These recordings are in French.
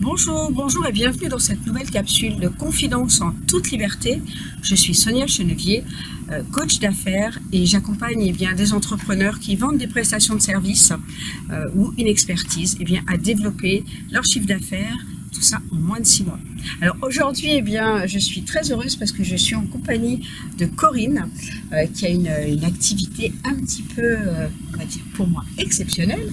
Bonjour, bonjour et bienvenue dans cette nouvelle capsule de Confidence en toute liberté. Je suis Sonia Chenevier, coach d'affaires et j'accompagne des entrepreneurs qui vendent des prestations de services ou une expertise à développer leur chiffre d'affaires, tout ça en moins de 6 mois. Alors aujourd'hui, je suis très heureuse parce que je suis en compagnie de Corinne qui a une activité un petit peu, on va dire pour moi, exceptionnelle.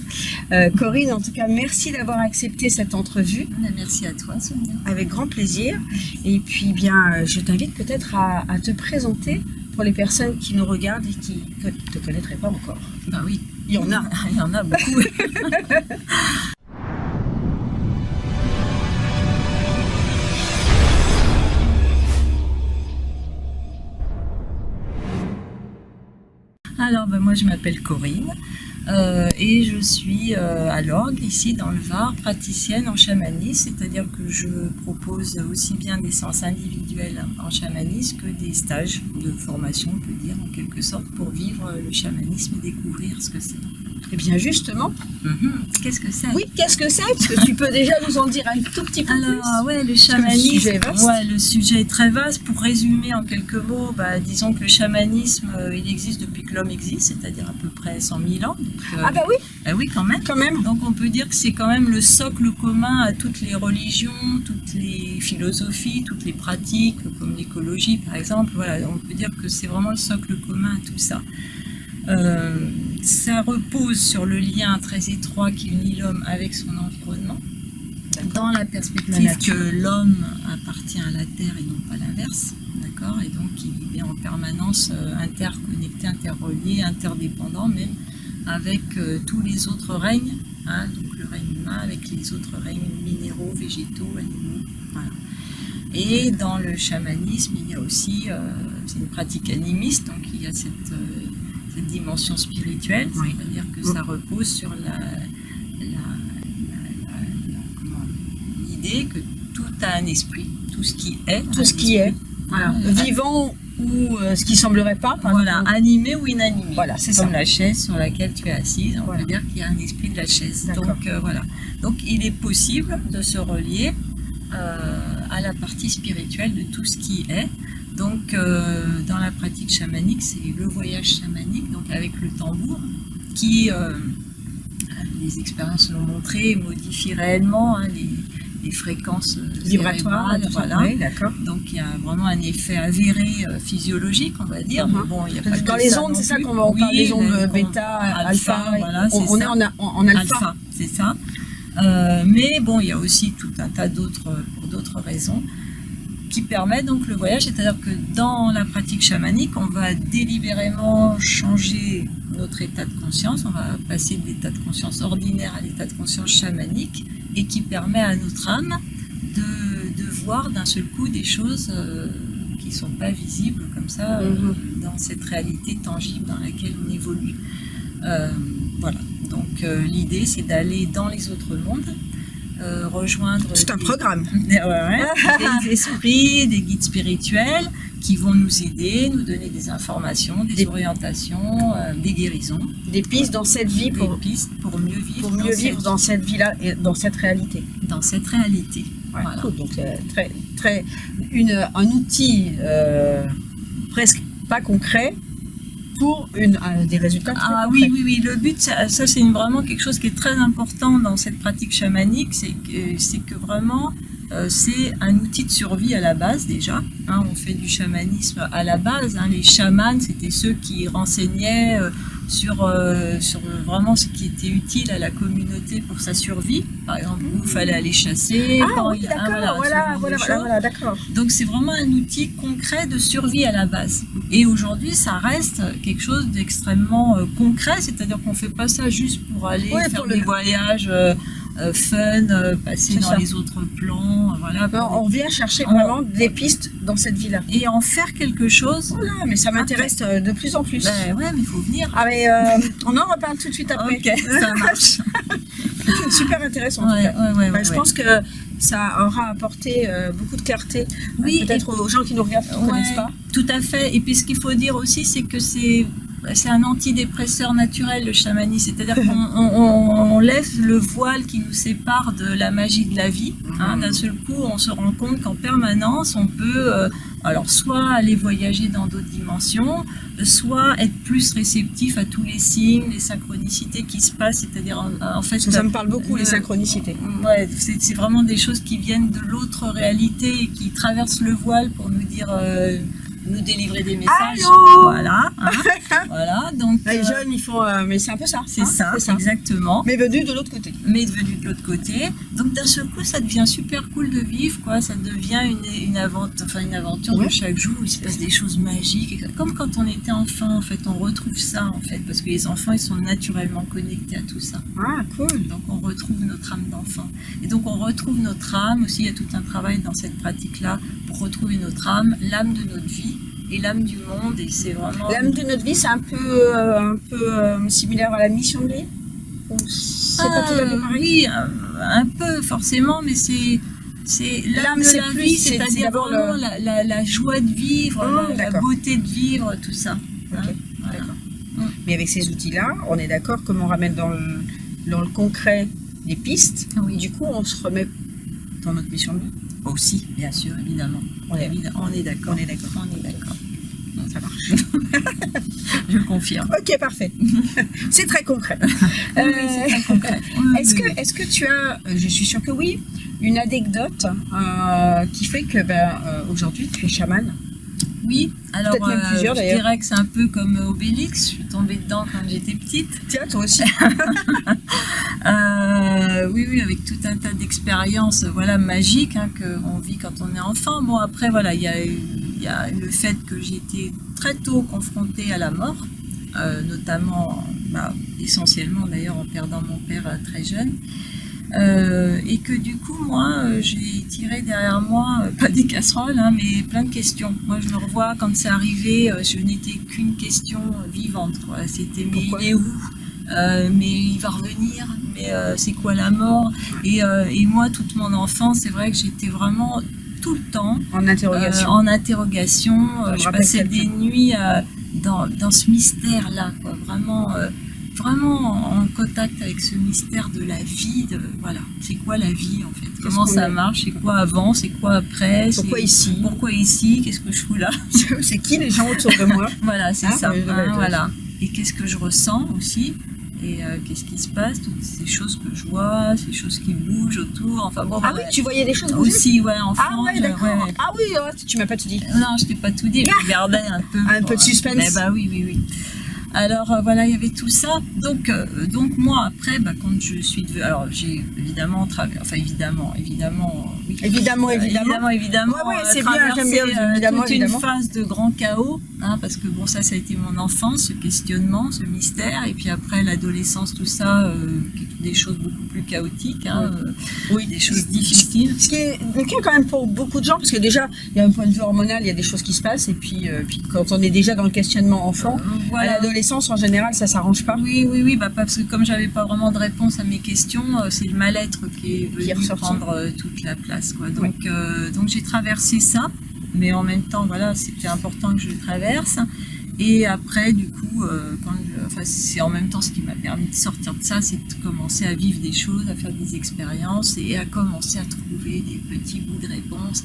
Corinne, en tout cas, merci d'avoir accepté cette entrevue. Merci à toi, Sonia. Avec grand plaisir. Et puis, je t'invite peut-être à te présenter pour les personnes qui nous regardent et qui ne te connaîtraient pas encore. Bah oui, il y en a. Il y en a beaucoup. Alors, moi je m'appelle Corinne et je suis à l'Orgue, ici dans le Var, praticienne en chamanisme, c'est-à-dire que je propose aussi bien des séances individuelles en chamanisme que des stages de formation, on peut dire en quelque sorte, pour vivre le chamanisme et découvrir ce que c'est. Et bien justement, qu'est-ce que c'est? Oui, qu'est-ce que c'est? Parce que tu peux déjà nous en dire un tout petit peu plus. Alors, le chamanisme, le sujet est vaste. Le sujet est très vaste. Pour résumer en quelques mots, disons que le chamanisme, il existe depuis que l'homme existe, c'est-à-dire à peu près 100 000 ans. Donc, oui. Oui, quand même. Donc on peut dire que c'est quand même le socle commun à toutes les religions, toutes les philosophies, toutes les pratiques, comme l'écologie par exemple. Voilà, on peut dire que c'est vraiment le socle commun à tout ça. Ça repose sur le lien très étroit qui unit l'homme avec son environnement, dans la perspective que l'homme appartient à la Terre et non pas l'inverse, d'accord, et donc il est en permanence interconnecté, interrelié, interdépendant même avec tous les autres règnes, donc le règne humain avec les autres règnes minéraux, végétaux, animaux, voilà. Et dans le chamanisme, il y a aussi, c'est une pratique animiste, donc il y a cette dimension spirituelle, c'est-à-dire que ça repose sur l'idée que tout a un esprit, tout ce qui est, vivant ou ce qui semblerait pas, animé ou inanimé, c'est comme ça. La chaise sur laquelle tu es assise, on peut dire qu'il y a un esprit de la chaise. Donc il est possible de se relier à la partie spirituelle de tout ce qui est. Donc, dans la pratique chamanique, c'est le voyage chamanique, donc avec le tambour, qui, les expériences l'ont montré, modifie réellement les fréquences vibratoires. Donc, il y a vraiment un effet avéré physiologique, on va dire. Mais bon, il y a pas dans les ondes, c'est ça qu'on va parler, les ondes bêta, alpha. On est en alpha. C'est ça. Mais bon, il y a aussi tout un tas pour d'autres raisons, qui permet donc le voyage, c'est-à-dire que dans la pratique chamanique, on va délibérément changer notre état de conscience, on va passer de l'état de conscience ordinaire à l'état de conscience chamanique, et qui permet à notre âme de voir d'un seul coup des choses qui ne sont pas visibles comme ça, dans cette réalité tangible dans laquelle on évolue. Donc l'idée c'est d'aller dans les autres mondes, rejoindre un programme. Des esprits, des guides spirituels qui vont nous aider, nous donner des informations, des orientations, des guérisons. Des pistes dans cette vie pour mieux vivre. Pour mieux vivre dans cette vie-là et dans cette réalité. Dans cette réalité. Cool. Donc un outil presque pas concret, pour des résultats très concrets. Oui, le but, ça c'est vraiment quelque chose qui est très important dans cette pratique chamanique, c'est que vraiment, c'est un outil de survie à la base déjà. On fait du chamanisme à la base. Les chamans, c'était ceux qui renseignaient sur vraiment ce qui était utile à la communauté pour sa survie. Par exemple, où il fallait aller chasser. D'accord. Donc c'est vraiment un outil concret de survie à la base. Et aujourd'hui, ça reste quelque chose d'extrêmement concret, c'est-à-dire qu'on ne fait pas ça juste pour aller faire des voyages fun, passer dans les autres plans. On vient chercher vraiment des pistes dans cette vie-là. Et en faire quelque chose. Mais ça m'intéresse de plus en plus. Mais il faut venir. On en reparle tout de suite après. Ok, ça marche. Super intéressant. Je pense que ça aura apporté beaucoup de clarté, peut-être aux gens qui nous regardent, qui ne connaissent pas. Tout à fait. Et puis ce qu'il faut dire aussi, c'est que c'est c'est un antidépresseur naturel, le chamanisme. C'est-à-dire qu'on lève le voile qui nous sépare de la magie de la vie. Hein. D'un seul coup, on se rend compte qu'en permanence, on peut alors soit aller voyager dans d'autres dimensions, soit être plus réceptif à tous les signes, les synchronicités qui se passent. C'est-à-dire, en fait, ça me parle beaucoup, les synchronicités. Ouais, c'est vraiment des choses qui viennent de l'autre réalité et qui traversent le voile pour nous dire... nous délivrer des messages. Allô, voilà, hein, voilà, donc les jeunes ils font mais c'est un peu ça, c'est ça, exactement, mais venu de l'autre côté, de l'autre côté. Donc d'un seul coup ça devient super cool de vivre, quoi. Ça devient une aventure de chaque jour où il se passe des choses magiques, comme quand on était enfant. En fait, on retrouve ça, en fait, parce que les enfants ils sont naturellement connectés à tout ça. Ah, cool. Donc on retrouve notre âme d'enfant, et donc on retrouve notre âme aussi. Il y a tout un travail dans cette pratique là pour retrouver notre âme, l'âme de notre vie et l'âme du monde. Et c'est vraiment... L'âme de notre vie, c'est un peu similaire à la mission de vie. C'est pas tout à fait pareil. Oui, un peu forcément, mais c'est l'âme de la vie, c'est-à-dire vraiment la joie de vivre, la beauté de vivre, tout ça. Okay. Hein, voilà. D'accord. Mais avec ces outils-là, on est d'accord, comme on ramène dans le concret des pistes, du coup on se remet dans notre mission de vie. Aussi, bien sûr, évidemment. On est d'accord. Ça marche. Je confirme. Ok, parfait. C'est très concret. C'est très concret. Est-ce que tu as, je suis sûre que oui, une anecdote qui fait que aujourd'hui tu es chamane? Oui, alors même plusieurs, je dirais que c'est un peu comme Obélix, je suis tombée dedans quand j'étais petite. Tiens, toi aussi. Oui, avec tout un tas d'expériences magiques qu'on vit quand on est enfant. Bon, après, voilà, il y a le fait que j'ai été très tôt confrontée à la mort, notamment, essentiellement d'ailleurs en perdant mon père très jeune. Et que du coup, moi, j'ai tiré derrière moi, pas des casseroles, mais plein de questions. Moi, je me revois, quand c'est arrivé, je n'étais qu'une question vivante. C'était, mais il est où? Mais il va revenir, mais c'est quoi la mort? Et moi, toute mon enfance, c'est vrai que j'étais vraiment tout le temps en interrogation. Je passais des nuits dans ce mystère-là, quoi, vraiment en contact avec ce mystère de la vie. Voilà, c'est quoi la vie en fait? Comment ça marche? C'est quoi avant? C'est quoi après? Pourquoi ici? Pourquoi ici? Qu'est-ce que je fous là? C'est qui les gens autour de moi? Voilà, c'est ça. Voilà. Et qu'est-ce que je ressens aussi? Et qu'est-ce qui se passe? Toutes ces choses que je vois, ces choses qui bougent autour. Enfin bon. Ah oui, tu voyais des choses bouger aussi, enfant. Ah ouais, d'accord. Ah oui, tu m'as pas tout dit. Non, je t'ai pas tout dit. Je gardais un peu. Un peu de suspense. Oui. Alors voilà, il y avait tout ça. Donc moi après, quand je suis devenue, alors j'ai évidemment c'est bien, j'aime bien toute une phase de grand chaos, parce que bon, ça a été mon enfance, ce questionnement, ce mystère, et puis après l'adolescence, tout ça, des choses beaucoup plus chaotiques, des choses difficiles. Ce qui est le cas quand même pour beaucoup de gens, parce que déjà, il y a un point de vue hormonal, il y a des choses qui se passent, et puis quand on est déjà dans le questionnement enfant, à l'adolescence, en général, ça s'arrange pas. Oui, parce que comme j'avais pas vraiment de réponse à mes questions, c'est le mal-être qui est venu prendre toute la place, quoi. Donc j'ai traversé ça, mais en même temps, voilà, c'était important que je le traverse. Et après, du coup, c'est en même temps ce qui m'a permis de sortir de ça, c'est de commencer à vivre des choses, à faire des expériences et à commencer à trouver des petits bouts de réponse.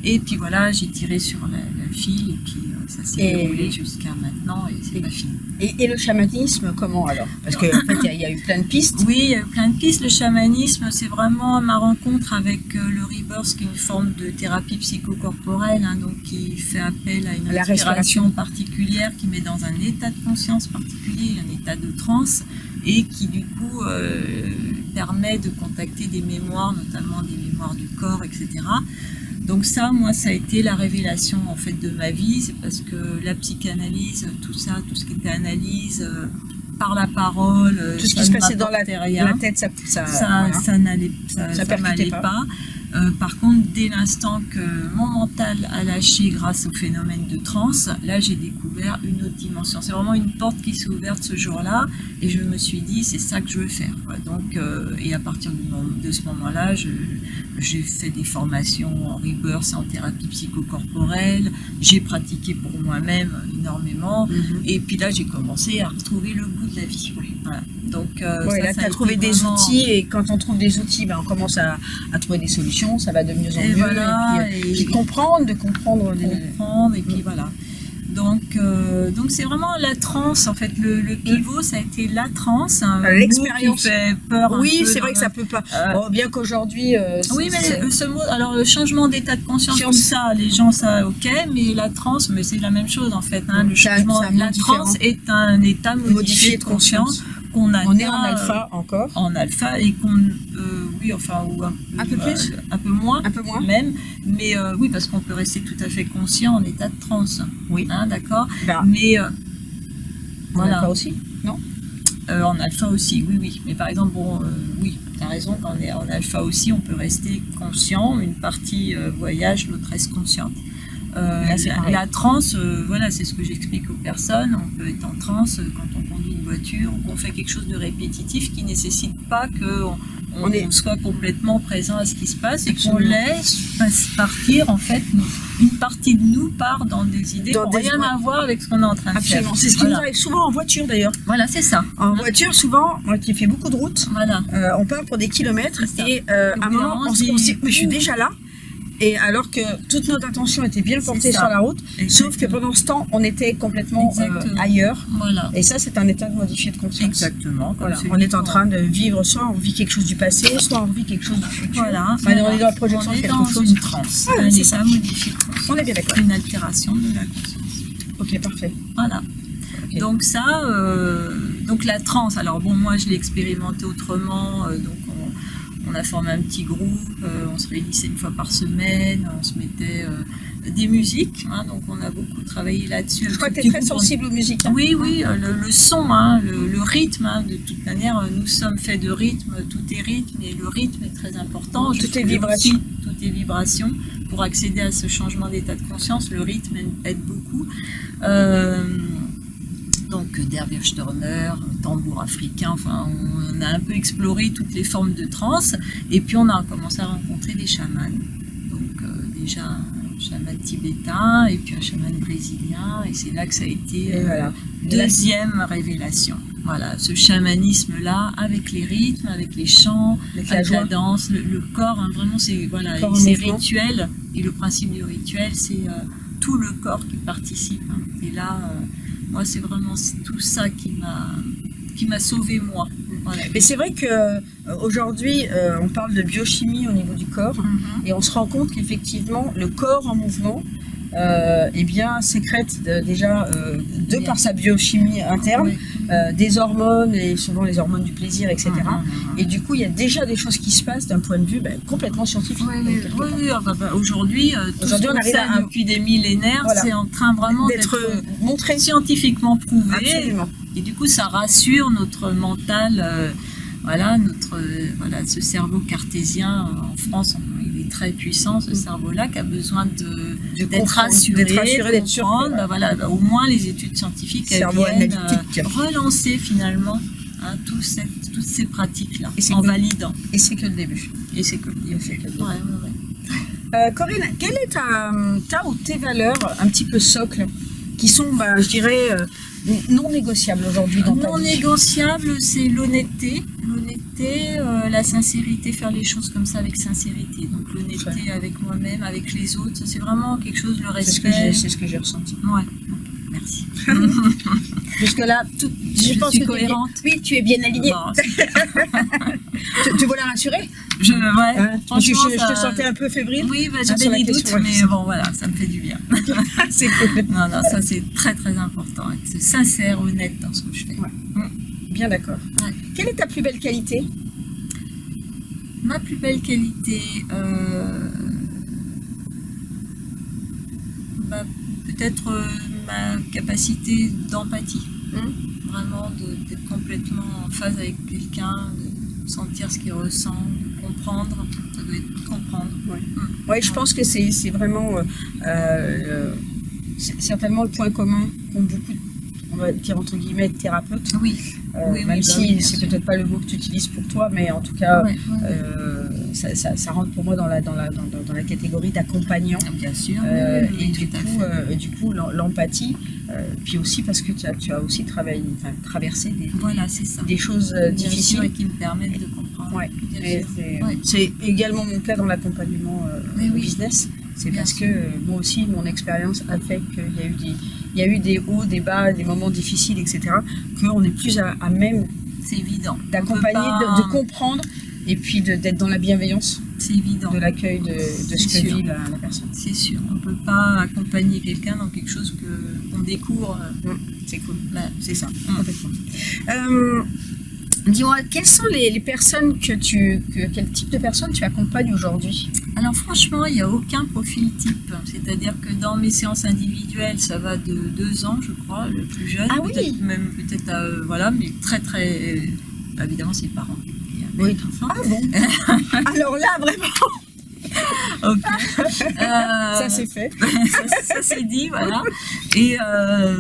Et puis voilà, j'ai tiré sur la file et puis ça s'est déroulé jusqu'à maintenant et c'est pas fini. Et le chamanisme, comment alors? Parce qu'en fait, il y a eu plein de pistes. Oui, il y a eu plein de pistes. Le chamanisme, c'est vraiment ma rencontre avec le Rebirth, qui est une forme de thérapie psychocorporelle, donc qui fait appel à une respiration particulière, qui met dans un état de conscience particulier, un état de transe, et qui du coup permet de contacter des mémoires, notamment des mémoires du corps, etc. Donc ça, moi, ça a été la révélation en fait de ma vie. C'est parce que la psychanalyse, tout ça, tout ce qui était analyse par la parole, tout ce qui se passait dans la tête, ça m'allait pas. Par contre, dès l'instant que mon mental a lâché grâce au phénomène de transe, là j'ai découvert une autre dimension. C'est vraiment une porte qui s'est ouverte ce jour-là et je me suis dit c'est ça que je veux faire, quoi. Donc, et à partir de ce moment-là, je j'ai fait des formations en rebirth et en thérapie psychocorporelle, j'ai pratiqué pour moi-même énormément, et puis là j'ai commencé à retrouver le goût de la vie. Voilà. Donc là tu as trouvé des outils, et quand on trouve des outils, on commence à trouver des solutions, ça va de mieux en mieux, voilà, et puis comprendre, et puis voilà. Donc c'est vraiment la transe, en fait, le pivot, ça a été la transe, l'expérience qui fait peur. Oui, c'est vrai que ça peut pas. Bien qu'aujourd'hui. Oui, mais ce mot, alors le changement d'état de conscience, tout ça, les gens, ça, ok, mais la transe, mais c'est la même chose en fait. Le changement, la transe est un état modifié de conscience qu'on a. On est en alpha encore. En alpha et qu'on, oui, enfin, ou un peu plus, un peu moins même, mais oui, parce qu'on peut rester tout à fait conscient en état de transe. Oui. D'accord. Mais voilà. En alpha aussi, non? En alpha aussi, oui. Mais par exemple, oui, tu as raison, quand on est en alpha aussi, on peut rester conscient, une partie voyage, l'autre reste consciente. La transe, voilà, c'est ce que j'explique aux personnes. On peut être en transe quand on conduit une voiture, ou qu'on fait quelque chose de répétitif qui ne nécessite pas qu'on soit complètement présent à ce qui se passe, et qu'on laisse partir, en fait, une partie de nous part dans des idées qui n'ont rien à voir avec ce qu'on est en train de faire. C'est ce qui nous arrive souvent en voiture d'ailleurs. Voilà, c'est ça. En voiture, souvent, moi qui fais beaucoup de routes, on part pour des kilomètres, et à un moment, on se dit, mais je suis déjà là. Et alors que toute notre attention était bien portée sur la route, sauf que pendant ce temps, on était complètement ailleurs. Voilà. Et ça, c'est un état de modifié de conscience. Exactement. Voilà. On est en train de vivre, soit on vit quelque chose du passé, soit on vit quelque chose du futur. Voilà. On est dans la projection de quelque chose. Une transe. Un état modifié de conscience. On est bien d'accord. Une altération de la conscience. Ok, parfait. Voilà. Okay. Donc ça, donc la transe, alors bon, moi je l'ai expérimenté autrement, donc on a formé un petit groupe, on se réunissait une fois par semaine, on se mettait des musiques, donc on a beaucoup travaillé là-dessus. Je crois que tu es très sensible aux musiques. Oui, le son, le rythme, de toute manière, nous sommes faits de rythme, tout est rythme, et le rythme est très important. Tout est vibration. Tout est vibration. Pour accéder à ce changement d'état de conscience, le rythme aide beaucoup. Donc Der Wirbelstürmer, tambour africain, enfin on a un peu exploré toutes les formes de transe, et puis on a commencé à rencontrer des chamans. Donc déjà un chaman tibétain et puis un chaman brésilien, et c'est là que ça a été deuxième révélation. Voilà, ce chamanisme-là, avec les rythmes, avec les chants, avec la danse, le corps, vraiment c'est rituel, et le principe du rituel, c'est tout le corps qui participe. Et là, moi, c'est vraiment tout ça qui m'a sauvé, moi. Voilà. Mais c'est vrai qu'aujourd'hui, on parle de biochimie au niveau du corps, et on se rend compte qu'effectivement, le corps en mouvement, sécrète déjà, par sa biochimie interne, des hormones, et souvent les hormones du plaisir, etc. Et du coup, il y a déjà des choses qui se passent d'un point de vue complètement scientifique. Aujourd'hui, on arrive depuis des millénaires, c'est en train vraiment d'être montré, scientifiquement prouvé. Absolument. Et du coup, ça rassure notre mental, ce cerveau cartésien en France. Il est très puissant, ce cerveau-là, qui a besoin d'être rassuré, d'être sûr. Au moins, les études scientifiques viennent relancer finalement toutes ces pratiques-là, en validant. Et c'est que le début. Corinne, quelle est ta ou tes valeurs un petit peu socles, qui sont, je dirais, non négociables aujourd'hui dans ta vie? Non négociable, c'est l'honnêteté, la sincérité, faire les choses comme ça avec sincérité. Donc l'honnêteté avec moi-même, avec les autres, c'est vraiment quelque chose, le respect. C'est ce que j'ai ressenti. Ouais. Merci. Jusque-là, je pense que cohérente. Oui, tu es bien alignée. Tu veux la rassurer? Franchement, je te sentais un peu fébrile. Oui, j'avais des doutes, mais bon, voilà, ça me fait du bien. C'est cool. Non, ça c'est très très important, être sincère, honnête dans ce que je fais. Bien d'accord. Quelle est ta plus belle qualité? Ma plus belle qualité, peut-être ma capacité d'empathie. Vraiment d'être complètement en phase avec quelqu'un, de sentir ce qu'il ressent, de comprendre. Ça doit être comprendre. Oui, je pense que c'est vraiment certainement le point commun qu'ont beaucoup. On dire entre guillemets thérapeute. Oui. Même si c'est sûr. peut-être pas le mot que tu utilises pour toi, mais en tout cas, Ouais. ça rentre pour moi dans la catégorie d'accompagnant. Bien sûr. Et tout à fait. du coup, l'empathie, puis aussi parce que tu as aussi traversé Voilà, c'est ça. des choses Bien difficiles. sûr, et qui me permettent de comprendre. Ouais. Bien Et sûr. c'est Ouais. c'est également mon cas dans l'accompagnement Mais au oui. business. C'est Bien parce sûr. que moi aussi, mon expérience a fait qu'il y a eu des hauts, des bas, des moments difficiles, etc. Qu'on est plus à même C'est évident. On d'accompagner, peut pas- de comprendre, et puis d'être dans la bienveillance C'est évident. de l'accueil de C'est ce que sûr. vit la personne. C'est sûr. On ne peut pas accompagner quelqu'un dans quelque chose qu'on découvre. C'est cool. Là. C'est ça, complètement. Dis-moi, quelles sont les personnes quel type de personnes tu accompagnes aujourd'hui? Alors franchement, il n'y a aucun profil type. C'est-à-dire que dans mes séances individuelles, ça va de 2 ans, je crois, le plus jeune. Ah oui. Peut-être voilà, mais très très... évidemment, c'est les parents qui Oui. amènent l'enfant. Ah bon? Alors là, vraiment, Ok. ça c'est fait. ça c'est dit, voilà. Et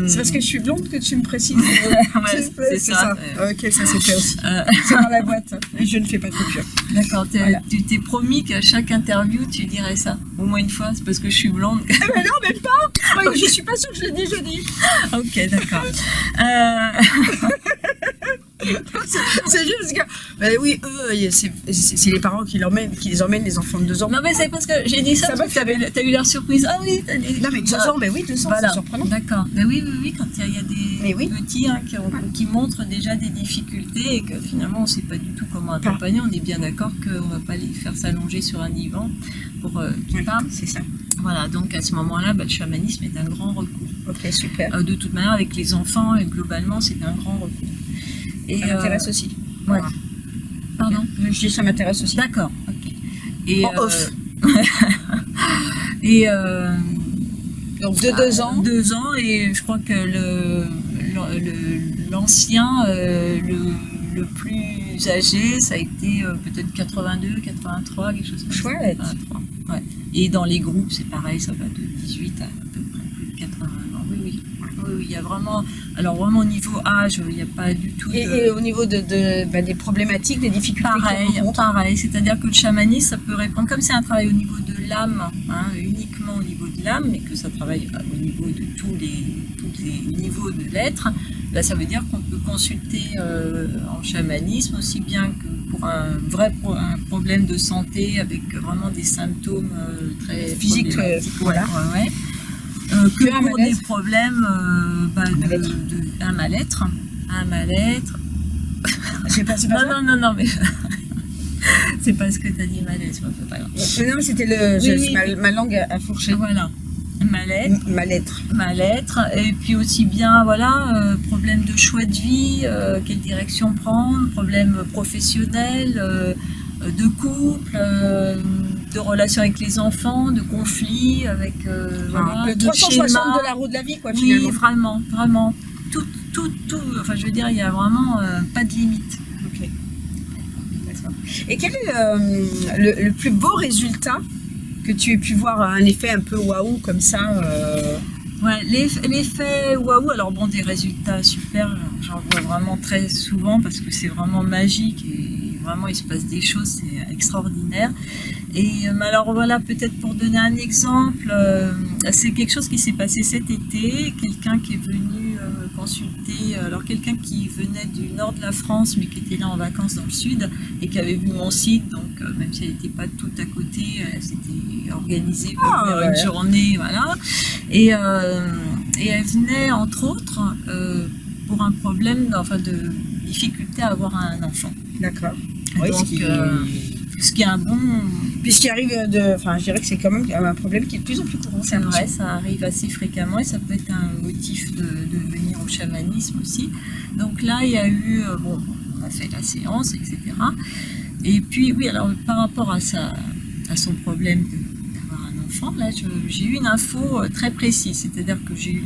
C'est parce que je suis blonde que tu me précises. Ouais, c'est ça. Ok, ça c'est fait aussi. C'est dans la boîte. Et je ne fais pas de coupure. D'accord, Voilà. tu t'es promis qu'à chaque interview, tu dirais ça. Au moins une fois, c'est parce que je suis blonde. Mais non, même pas. Je suis pas sûre que je l'ai déjà dit. Ok, d'accord. C'est juste que, oui, eux, c'est les parents qui les emmènent les enfants de 2 ans. Non, mais c'est parce que j'ai dit ça, Ça parce que t'as eu l'air surprise. Ah oui, t'as dit. Non, mais 2 ans, oui, 2 ans, Voilà. c'est surprenant. D'accord. Mais oui, quand il y a Mais oui. des petits qui montrent déjà des difficultés et que finalement on ne sait pas du tout comment accompagner, on est bien d'accord qu'on ne va pas les faire s'allonger sur un divan pour qu'ils parlent. C'est ça. Voilà, donc à ce moment-là, le chamanisme est un grand recours. Ok, super. De toute manière, avec les enfants, et globalement, c'est un grand recours. Et, Ça m'intéresse aussi. Ouais. Voilà. Pardon. Je dis ça m'intéresse aussi. D'accord, ok. Et, En off. et Donc de 2 ans. 2 ans, et je crois que l'ancien, le plus âgé, ça a été peut-être 82, 83, quelque chose comme ça. Chouette. 83, ouais. Et dans les groupes, c'est pareil, ça va de 18 à peu près plus de 80 ans. Oui, il y a vraiment, alors vraiment au niveau âge, il n'y a pas du tout de... Et au niveau des problématiques, des difficultés qu'ils rencontrent. Pareil, c'est-à-dire que le chamanisme, ça peut répondre, comme c'est un travail au niveau de l'âme, uniquement au niveau de l'âme, mais que ça travaille au niveau de tous les niveaux de l'être, là, ça veut dire qu'on peut consulter en chamanisme aussi bien que pour un problème de santé avec vraiment des symptômes très Physiques, problématiques, voilà. que un pour malaise. des problèmes un mal-être. C'est pas ça. Non, mais c'est pas ce que tu as dit, malaise, moi, c'est pas grave. Non, mais c'était ma langue a fourché. Voilà, mal-être. Mal-être. Et puis aussi bien, voilà, problème de choix de vie, quelle direction prendre, problème professionnel, de couple, de relations avec les enfants, de conflits, avec voilà, Le de 360 schémas. de la roue de la vie, quoi, Oui, finalement. vraiment. Tout. Enfin, je veux dire, il n'y a vraiment pas de limite. Ok. D'accord. Et quel est le plus beau résultat que tu aies pu voir, un effet un peu waouh comme ça Ouais, l'effet waouh, alors bon, des résultats super, j'en vois vraiment très souvent parce que c'est vraiment magique et vraiment il se passe des choses, c'est extraordinaire. Et alors voilà, peut-être pour donner un exemple, c'est quelque chose qui s'est passé cet été, quelqu'un qui est venu consulter, alors quelqu'un qui venait du nord de la France mais qui était là en vacances dans le sud et qui avait vu mon site, donc même si elle n'était pas tout à côté, elle s'était organisée pour venir une journée, voilà. Et elle venait entre autres pour un problème, de difficulté à avoir un enfant. D'accord. Oui, donc, ce qui est un bon... Puisqu'il arrive je dirais que c'est quand même un problème qui est de plus en plus courant. C'est vrai, ça arrive assez fréquemment et ça peut être un motif de venir au chamanisme aussi. Donc là, il y a eu, on a fait la séance, etc. Et puis, oui, alors par rapport à son problème d'avoir un enfant, là, j'ai eu une info très précise, c'est-à-dire que j'ai eu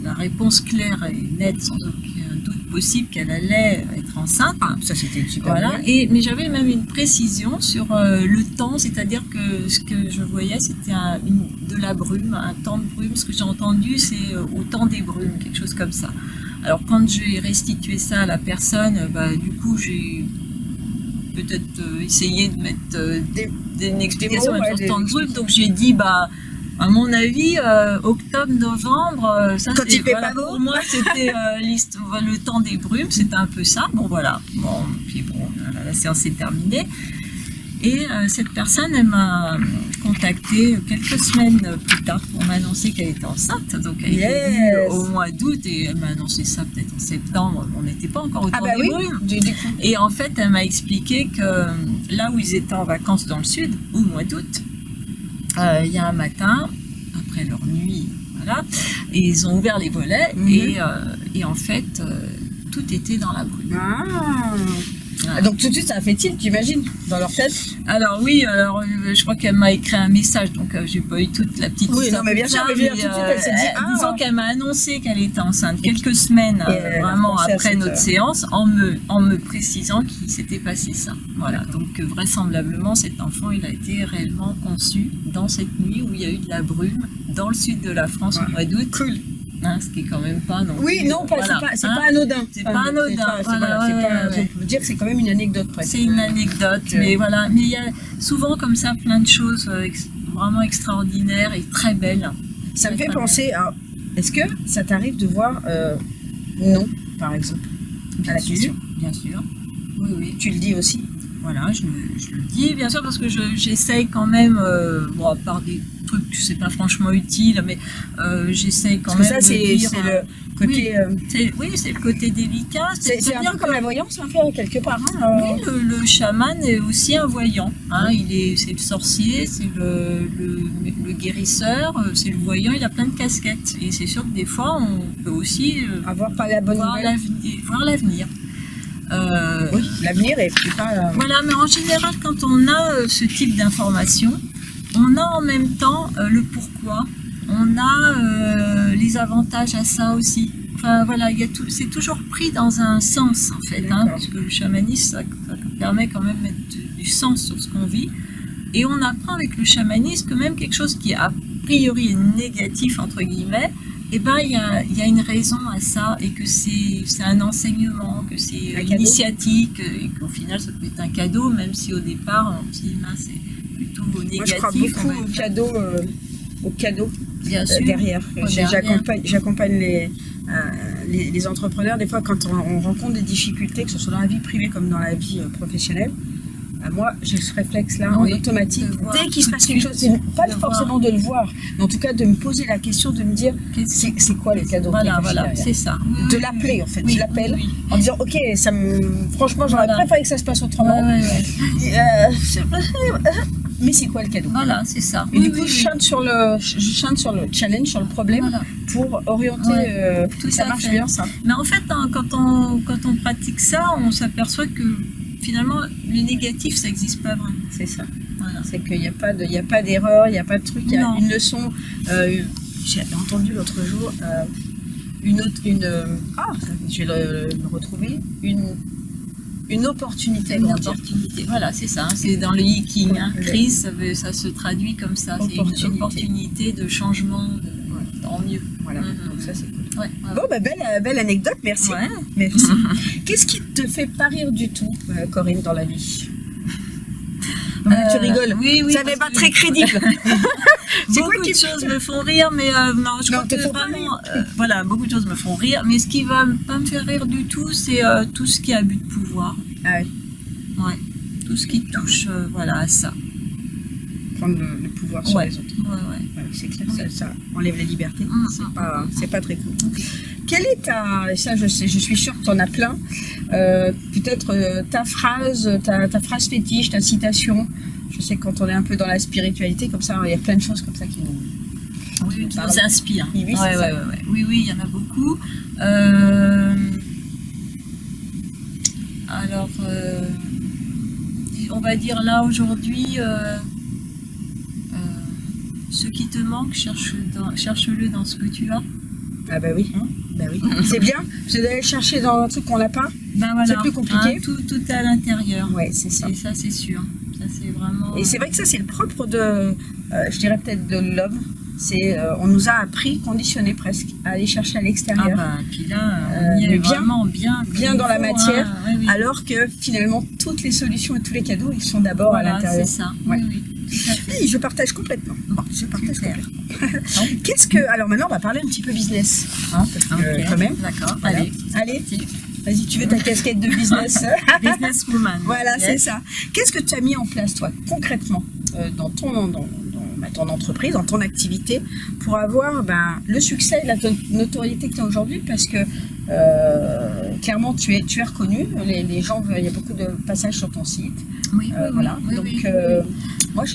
la réponse claire et nette, sans aucun doute possible, qu'elle allait être enceinte. Ah, ça c'était une super Voilà. Mais j'avais même une précision sur le temps, c'est-à-dire que ce que je voyais, c'était de la brume, un temps de brume. Ce que j'ai entendu, c'est au temps des brumes, quelque chose comme ça. Alors quand j'ai restitué ça à la personne, du coup j'ai peut-être essayé de mettre une explication à de brut. Donc j'ai dit à mon avis, octobre, novembre, ça quand c'est, pas beau. Pour moi c'était le temps des brumes, c'était un peu ça. Bon voilà, puis la séance est terminée. Et cette personne, elle m'a contacté quelques semaines plus tard pour m'annoncer qu'elle était enceinte. Donc elle était venue au mois d'août et elle m'a annoncé ça peut-être en septembre. On n'était pas encore au temps des brumes. Et en fait, elle m'a expliqué que là où ils étaient en vacances dans le sud, au mois d'août, il y a un matin, après leur nuit, voilà, et ils ont ouvert les volets et en fait, tout était dans la brume. Ah. Donc tout de suite ça a fait tilt, j'imagine, dans leur tête. Alors oui, je crois qu'elle m'a écrit un message, donc j'ai pas eu toute la petite histoire. Oui, non mais bien sûr, mais tout de suite elle s'est dit disons qu'elle m'a annoncé qu'elle était enceinte quelques semaines vraiment après notre séance, en me précisant qu'il s'était passé ça. Voilà, donc vraisemblablement cet enfant il a été réellement conçu dans cette nuit où il y a eu de la brume dans le sud de la France au mois d'août. Cool. Ce qui est quand même pas non. Oui, non, c'est pas anodin. C'est pas anodin. Je veux dire que c'est quand même une anecdote presque. C'est une anecdote, mais voilà. Mais il y a souvent comme ça plein de choses vraiment extraordinaires et très belles. Ça me fait penser à. Est-ce que ça t'arrive de voir non, par exemple, à la question? Bien sûr. Oui. Tu le dis aussi? Voilà, je le dis, bien sûr, parce que j'essaye quand même, à part des trucs que c'est pas franchement utile, mais j'essaye quand même de dire... c'est le côté... Oui, c'est le côté délicat. C'est un peu comme la voyance, en fait, quelque part. Oui, le chaman est aussi un voyant. C'est le sorcier, c'est le guérisseur, c'est le voyant, il a plein de casquettes. Et c'est sûr que des fois, on peut aussi avoir pas la bonne voir l'avenir. Oui, l'avenir est pas... Voilà, mais en général, quand on a ce type d'information, on a en même temps le pourquoi, on a les avantages à ça aussi. Enfin voilà, c'est toujours pris dans un sens en fait, parce que le chamanisme, ça permet quand même de mettre du sens sur ce qu'on vit. Et on apprend avec le chamanisme que même quelque chose qui a priori est négatif, entre guillemets, il y a une raison à ça et que c'est un enseignement, que c'est initiatique et qu'au final ça peut être un cadeau, même si au départ on se dit c'est plutôt négatif. Moi je crois beaucoup au cadeau bien sûr, derrière. J'accompagne les entrepreneurs des fois quand on rencontre des difficultés, que ce soit dans la vie privée comme dans la vie professionnelle. Moi, j'ai ce réflexe-là en automatique. Dès qu'il se passe quelque chose, c'est pas forcément de le voir, mais en tout cas de me poser la question, de me dire c'est quoi le cadeau. Voilà, c'est ça. De l'appeler en fait. Je l'appelle en disant ok, franchement, j'aurais préféré que ça se passe autrement. Mais c'est quoi le cadeau? Voilà, c'est ça. Et du coup, je chante sur le challenge, sur le problème, pour orienter. Ça marche bien, ça. Mais en fait, quand on pratique ça, on s'aperçoit que finalement, le négatif, ça n'existe pas vraiment. C'est ça. Voilà. C'est qu'il n'y a pas d'erreur, il n'y a pas de truc. Il y a une leçon. J'ai entendu l'autre jour je vais le retrouver. Une opportunité. Une opportunité. Voilà, c'est ça. C'est dans le Yiking. Crise, ça se traduit comme ça. C'est une opportunité de changement, en mieux. Voilà. Donc ça, c'est cool. Bon, belle anecdote, merci. Merci. Qu'est-ce qui te fait pas rire du tout, Corinne, dans la vie? Tu rigoles. Oui. Ça n'est pas très crédible. Beaucoup de choses me font rire, mais non, je crois que vraiment, voilà, beaucoup de choses me font rire, mais ce qui va pas me faire rire du tout, c'est tout ce qui est abus de pouvoir. Ah oui. Ouais. Tout ce qui touche, à ça. Prendre le pouvoir sur les autres. Ouais, c'est clair, ça enlève la liberté. C'est pas très cool. Quelle est ça je sais, je suis sûre que tu en as plein, peut-être ta phrase fétiche, ta citation. Je sais que quand on est un peu dans la spiritualité, comme ça, il y a plein de choses comme ça qui nous inspirent. Oui, il y en a beaucoup. Alors, on va dire là aujourd'hui, ce qui te manque, cherche-le dans ce que tu as. Ah bah oui, c'est bien. C'est d'aller chercher dans un truc qu'on n'a pas. C'est plus compliqué. Tout est à l'intérieur. Ouais, c'est ça. Et ça, c'est sûr. Ça, c'est vraiment. Et c'est vrai que ça, c'est le propre de, je dirais peut-être de l'homme. On nous a appris, conditionné presque, à aller chercher à l'extérieur. Puis là, on y est vraiment bien dans la matière, oui. Alors que finalement, toutes les solutions et tous les cadeaux, ils sont d'abord à l'intérieur. C'est ça, ouais. oui. Oui, je partage complètement. Je partage complètement. Alors maintenant, on va parler un petit peu business. Parce que, quand même. D'accord, voilà. Allez. Vas-y, tu veux ta casquette de business. Businesswoman. Voilà, c'est ça. Qu'est-ce que tu as mis en place, toi, concrètement, dans ton entreprise, dans ton activité, pour avoir le succès et la notoriété que tu as aujourd'hui? Parce que clairement, tu es reconnu. Les gens, il y a beaucoup de passages sur ton site. Oui, voilà. Oui, donc, oui. moi, je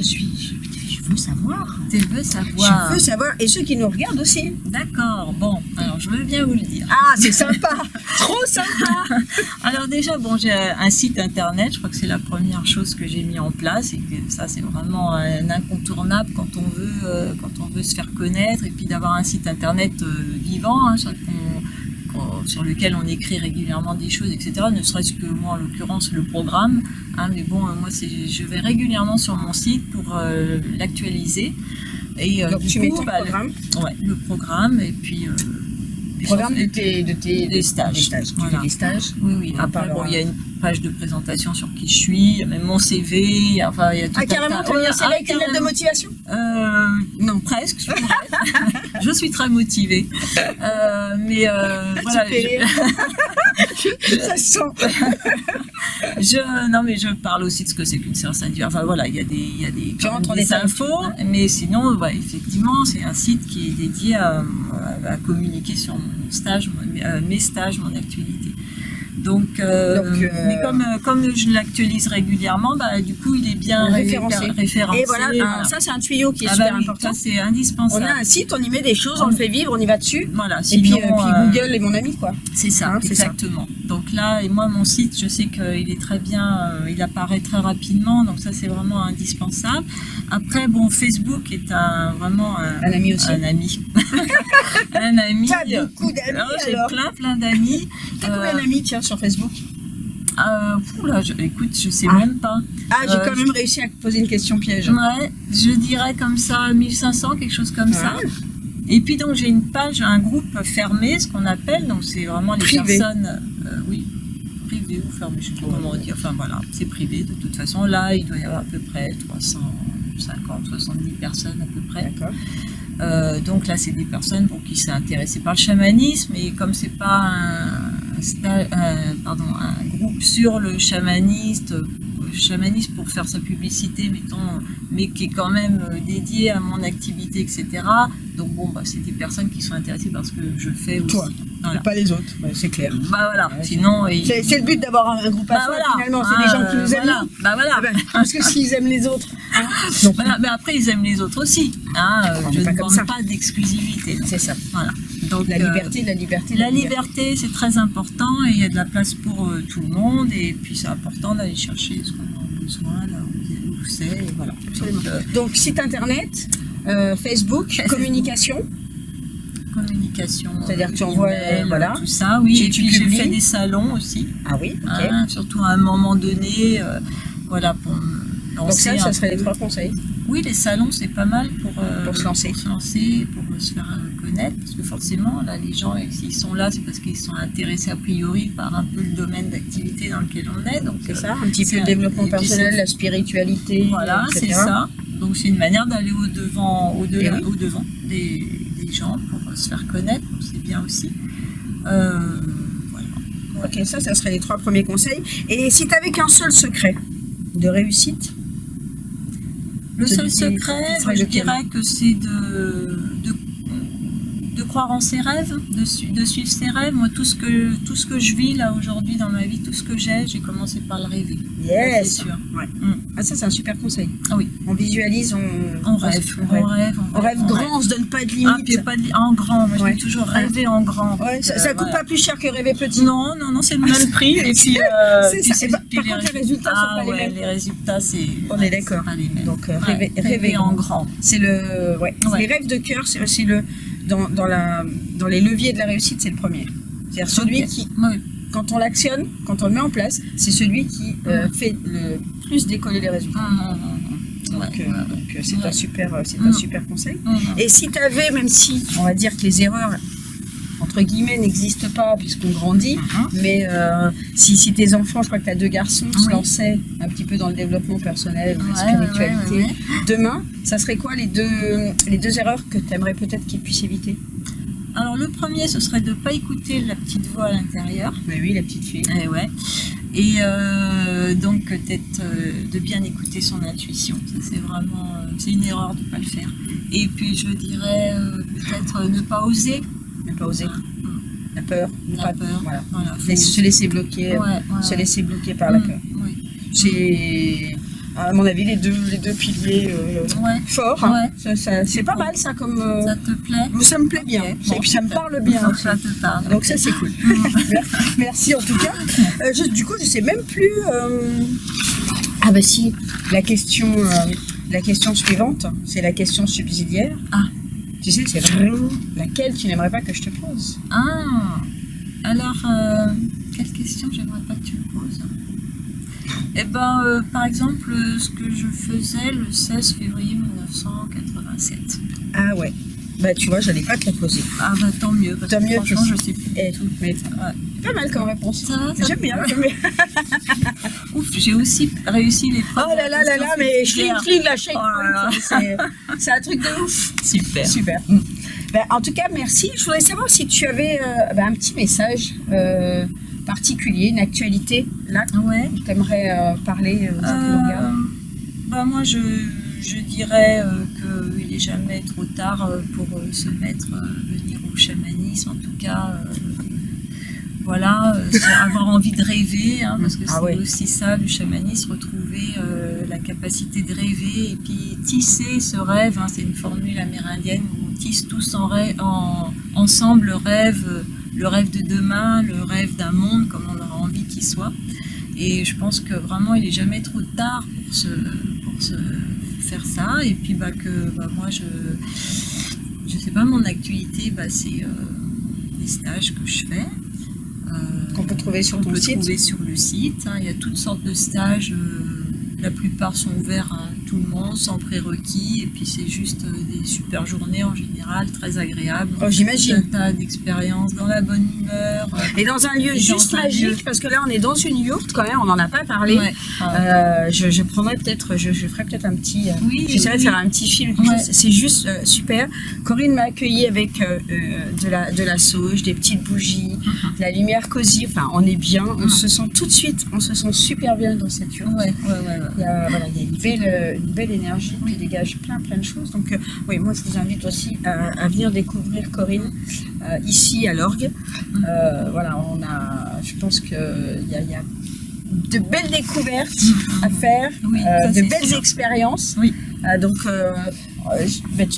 veux savoir. Tu veux savoir. Je veux savoir. Et ceux qui nous regardent aussi. D'accord. Bon, alors je veux bien vous le dire. Ah, c'est sympa. Trop sympa. Alors déjà, j'ai un site internet. Je crois que c'est la première chose que j'ai mis en place. Et que ça, c'est vraiment un incontournable quand on veut se faire connaître. Et puis d'avoir un site internet vivant, sur lequel on écrit régulièrement des choses, etc. Ne serait-ce que moi, en l'occurrence, le programme. Mais bon, moi, je vais régulièrement sur mon site pour l'actualiser. Et donc tu mets ton programme. Ouais, le programme et puis. Programme de tes stages. Des stages. Voilà. Des stages. Oui. Après, il y a une page de présentation sur qui je suis, il y a même mon CV, il y a tout carrément, tu as un CV avec une lettre de motivation? Non, presque. Je suis très motivée. Mais voilà. Ça se sent. Je parle aussi de ce que c'est qu'une séance individuelle. Enfin voilà, il y a des infos, mais sinon, effectivement, c'est un site qui est dédié à communiquer sur mon stage, mes stages, mon actualité. Donc mais comme je l'actualise régulièrement, du coup, il est bien référencé. Et voilà, ça c'est un tuyau qui est super important. Ça, c'est indispensable. On a un site, on y met des choses, on le fait vivre, on y va dessus. Voilà. Et puis Google est mon ami, quoi. C'est ça, exactement. Donc là, et moi, mon site, je sais qu'il est très bien, il apparaît très rapidement, donc ça, c'est vraiment indispensable. Après, Facebook est vraiment un ami aussi. Un ami. Un ami. T'as beaucoup d'amis. J'ai plein d'amis. T'as combien d'amis, tiens, sur Facebook? Écoute, je sais même pas. J'ai quand même réussi à poser une question piège. Ouais, je dirais comme ça 1500, quelque chose comme ça. Et puis donc j'ai une page, un groupe fermé, ce qu'on appelle, donc c'est vraiment les personnes, privé ou fermé, je sais pas comment dire, enfin voilà, c'est privé de toute façon. Là, il doit y avoir à peu près 350, 70 personnes à peu près. D'accord. Donc là, c'est des personnes pour qui s'est intéressé par le chamanisme, et comme c'est pas un groupe sur le chamanisme pour faire sa publicité, mais qui est quand même dédié à mon activité, etc. Donc c'est des personnes qui sont intéressées par ce que je fais aussi. Toi, et pas les autres, c'est clair. Voilà, sinon... C'est le but d'avoir un groupe à soi, finalement, c'est des gens qui nous aiment. Voilà. Parce que s'ils aiment les autres... mais après, ils aiment les autres aussi. Je ne demande pas d'exclusivité. C'est ça. Voilà. Donc, la liberté, c'est très important, et il y a de la place pour tout le monde, et puis c'est important d'aller chercher ce qu'on a besoin, là où c'est, et voilà. Donc site internet, Facebook, communication. C'est-à-dire que tu envoies tout ça, oui. Et puis j'ai fait des salons aussi. Ah oui, ok. Surtout à un moment donné, pour lancer. Donc ça serait les 3 conseils. Oui, les salons, c'est pas mal pour se lancer. Pour se faire connaître, parce que forcément, là, les gens, s'ils sont là, c'est parce qu'ils sont intéressés a priori par un peu le domaine d'activité dans lequel on est. Donc c'est ça, un petit peu le développement personnel, la spiritualité. Voilà, etc. C'est ça. Donc c'est une manière d'aller au-devant des gens pour se faire connaître, donc c'est bien aussi. Ok, ça serait les 3 premiers conseils. Et si tu avais qu'un seul secret de réussite? Le seul secret, je dirais que c'est de croire en ses rêves, de suivre ses rêves. Moi, tout ce que je vis là aujourd'hui dans ma vie, tout ce que j'ai commencé par le rêver. Yes, c'est sûr. Ouais. Ça c'est un super conseil. Ah oui. On visualise, on rêve. On rêve grand, on se donne pas de limite. En grand. Moi, je vais toujours rêver en grand. Ouais, ça coûte pas plus cher que rêver petit. Non, c'est le même prix. Et puis, par contre, les résultats sont pas les mêmes. Les résultats, on est d'accord. Donc, rêver en grand. C'est les rêves de cœur, c'est le dans les leviers de la réussite, c'est le premier. C'est-à-dire celui qui, quand on l'actionne, quand on le met en place, c'est celui qui fait le plus décoller les résultats. Donc c'est un super conseil. Et si tu avais, même si on va dire que les erreurs entre guillemets n'existent pas puisqu'on grandit, mais si tes enfants, je crois que tu as 2 garçons, se lançaient un petit peu dans le développement personnel, la spiritualité, demain, ça serait quoi les deux erreurs que tu aimerais peut-être qu'ils puissent éviter? Alors le premier, ce serait de ne pas écouter la petite voix à l'intérieur. Mais oui, la petite fille. Et donc peut-être de bien écouter son intuition. Ça, c'est une erreur de ne pas le faire. Et puis je dirais peut-être ne pas oser. Ne pas oser. La peur. Voilà. Se laisser bloquer. Se laisser bloquer par la peur. C'est, à mon avis, les deux piliers forts. C'est pas mal ça comme. Ça te plaît? Ça me plaît bien. Et puis ça me parle bien aussi. Ça te parle. Donc ça c'est cool. Merci en tout cas. Du coup je sais même plus. Ah bah si, la question suivante, c'est la question subsidiaire. Tu sais, c'est vraiment laquelle tu n'aimerais pas que je te pose. Alors, quelle question j'aimerais pas que tu me poses? Eh ben, par exemple, ce que je faisais le 16 février 1987. Ah ouais. Bah tu vois, j'allais pas te la poser. Ah bah tant mieux, parce que franchement, je sais plus. Mais pas mal comme réponse. J'aime bien. Ouf, j'ai aussi réussi les Oh là là là là, mais schling la shake. C'est un truc de ouf. Super. Ben, en tout cas, merci. Je voudrais savoir si tu avais un petit message particulier, une actualité là que tu aimerais parler aux gens. Bah moi, je dirais qu'il n'est jamais trop tard pour se venir au chamanisme. En tout cas, avoir envie de rêver, parce que c'est aussi ça, le chamanisme, retrouver la capacité de rêver et puis tisser ce rêve. C'est une formule amérindienne où on tisse tous ensemble le rêve de demain, le rêve d'un monde comme on aura envie qu'il soit. Et je pense que vraiment il n'est jamais trop tard pour se faire ça. Et puis moi je sais pas, mon actualité, c'est des stages que je fais. Qu'on peut trouver sur ton site. Trouver sur le site. Il y a toutes sortes de stages. La plupart sont ouverts à tout le monde, sans prérequis. Et puis c'est juste des super journées en général, très agréables. J'imagine. Un tas d'expériences, dans la bonne humeur. Et dans un lieu juste magique, parce que là on est dans une yourte quand même, on n'en a pas parlé. Je prendrai peut-être, je ferai peut-être un petit. J'essaierai de faire un petit film. C'est juste super. Corinne m'a accueilli avec de la sauge, des petites bougies, de la lumière cosy. Enfin, on est bien. On se sent tout de suite, on se sent super bien dans cette yourte. Il y a une belle énergie qui dégage plein de choses. Donc moi je vous invite aussi à venir découvrir Corinne ici à l'Orgue. Je pense qu'il y a de belles découvertes à faire, de belles expériences. Tu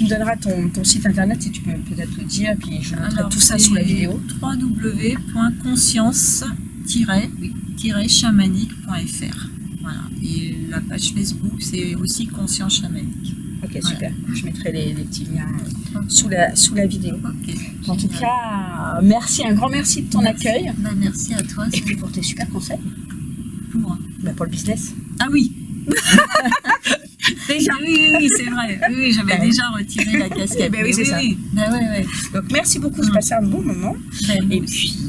me donneras ton site internet si tu peux peut-être le dire, puis je mettrai tout ça sous la vidéo. www.conscience-chamanique.fr. Voilà. Et la page Facebook, c'est aussi Conscience Chamanique. Ok, super. Je mettrai les petits liens sous la vidéo. En tout cas, un grand merci de ton accueil. Merci à toi. Et puis pour tes super conseils. Pour pour le business. Ah oui. Déjà. Oui, c'est vrai. Oui, j'avais déjà retiré la casquette. Oui, c'est ça. Donc merci beaucoup, j'ai passé un bon moment. Et puis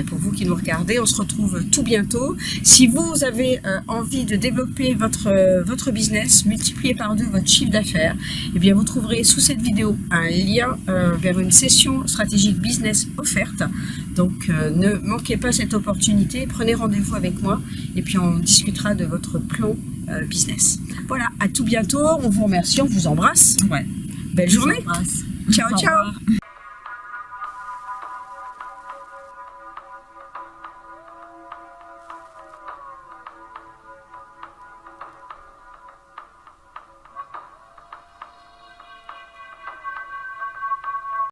pour vous qui nous regardez, on se retrouve tout bientôt. Si vous avez envie de développer votre business, multiplier par 2 votre chiffre d'affaires, eh bien vous trouverez sous cette vidéo un lien vers une session stratégique business offerte. Donc ne manquez pas cette opportunité, prenez rendez-vous avec moi et puis on discutera de votre plan business. Voilà, à tout bientôt, on vous remercie, on vous embrasse. Belle journée. Ciao, ciao.